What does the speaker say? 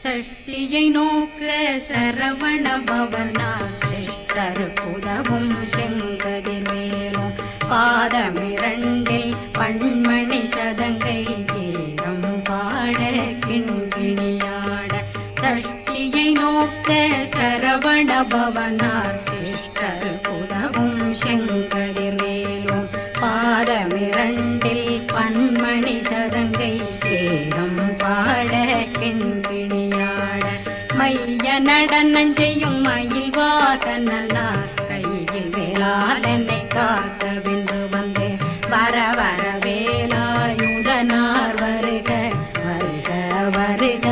சஷ்டியை நோக்க சரவண பவனா சிஷ்டர் புதவும் செங்கதிர்வேலும் பாதமிரண்டில் பண்மணி சதங்கை கீதம் பாட கிண்கிணியாட சஷ்டியை நோக்க சரவண பவனார் சிஷ்டர் புதவும் செங்கதிர்வேலும் பாதமிரண்டில் பண்மணி சதங்கை கீதம் பாட கிண்கிணியாட மைய நடனம் செய்யும் மயில் வாசனார் கையில் வேளாளனை காக்க வென்று வந்து வர வர வேலாயுதனார் வருக வருக வருக